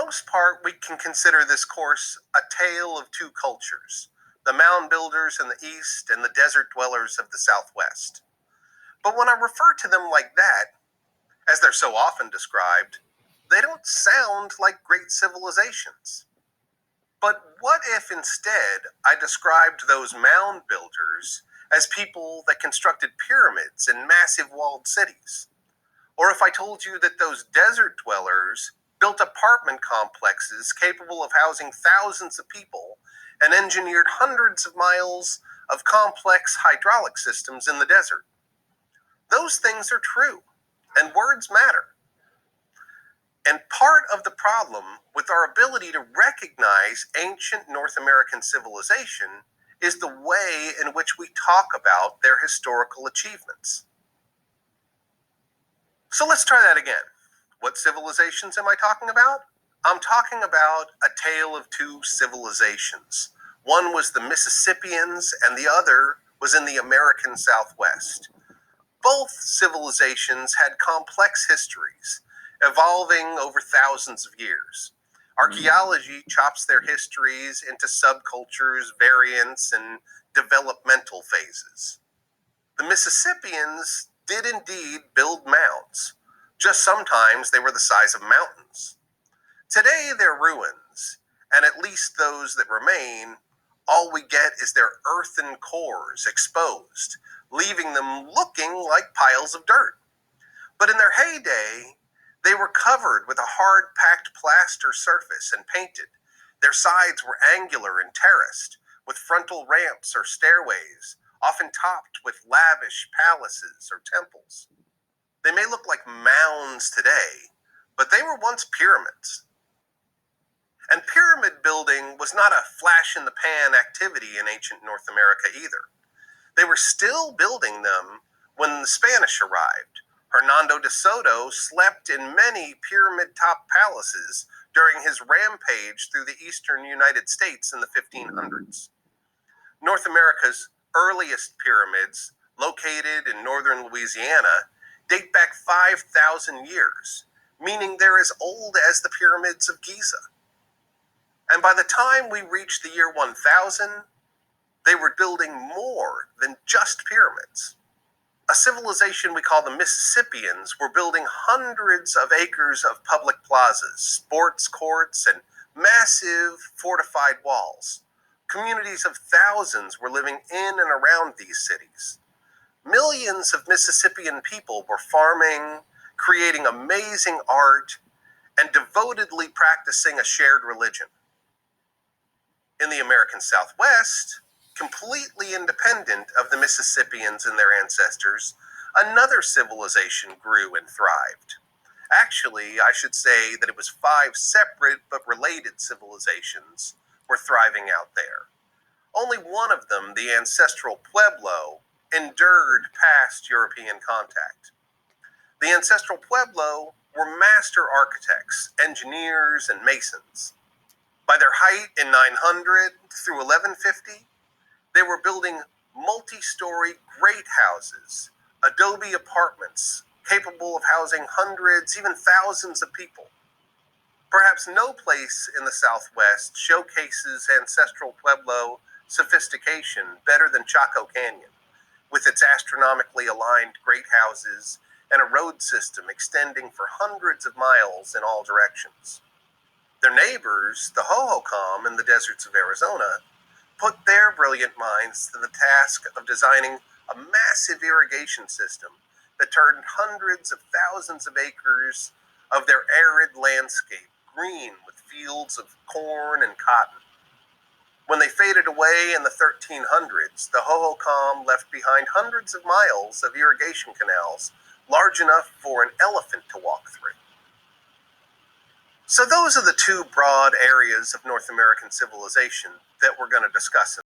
most part, we can consider this course a tale of two cultures, the mound builders in the east and the desert dwellers of the southwest. But when I refer to them like that, as they're so often described, they don't sound like great civilizations. But what if instead I described those mound builders as people that constructed pyramids and massive walled cities? Or if I told you that those desert dwellers built apartment complexes capable of housing thousands of people and engineered hundreds of miles of complex hydraulic systems in the desert? Those things are true, and words matter. And part of the problem with our ability to recognize ancient North American civilization is the way in which we talk about their historical achievements. So let's try that again. What civilizations am I talking about? I'm talking about a tale of two civilizations. One was the Mississippians and the other was in the American Southwest. Both civilizations had complex histories, evolving over thousands of years. Archaeology chops their histories into subcultures, variants, and developmental phases. The Mississippians did indeed build mounds, just sometimes they were the size of mountains. Today they're ruins, and at least those that remain, all we get is their earthen cores exposed, leaving them looking like piles of dirt. But in their heyday, they were covered with a hard-packed plaster surface and painted. Their sides were angular and terraced, with frontal ramps or stairways, often topped with lavish palaces or temples. They may look like mounds today, but they were once pyramids. And pyramid building was not a flash-in-the-pan activity in ancient North America either. They were still building them when the Spanish arrived. Hernando de Soto slept in many pyramid-top palaces during his rampage through the eastern United States in the 1500s. North America's earliest pyramids, located in northern Louisiana, date back 5,000 years, meaning they're as old as the pyramids of Giza. And by the time we reached the year 1000, they were building more than just pyramids. A civilization we call the Mississippians were building hundreds of acres of public plazas, sports courts, and massive fortified walls. Communities of thousands were living in and around these cities. Millions of Mississippian people were farming, creating amazing art, and devotedly practicing a shared religion. In the American Southwest, completely independent of the Mississippians and their ancestors, another civilization grew and thrived. Actually, I should say that it was 5 separate but related civilizations were thriving out there. Only one of them, the ancestral Pueblo, endured past European contact. The ancestral Pueblo were master architects, engineers, and masons. By their height in 900 through 1150, they were building multi-story great houses, adobe apartments, capable of housing hundreds, even thousands of people. Perhaps no place in the Southwest showcases ancestral Pueblo sophistication better than Chaco Canyon, with its astronomically aligned great houses and a road system extending for hundreds of miles in all directions. Their neighbors, the Hohokam in the deserts of Arizona, put their brilliant minds to the task of designing a massive irrigation system that turned hundreds of thousands of acres of their arid landscape green with fields of corn and cotton. When they faded away in the 1300s, the Hohokam left behind hundreds of miles of irrigation canals large enough for an elephant to walk through. So those are the two broad areas of North American civilization that we're going to discuss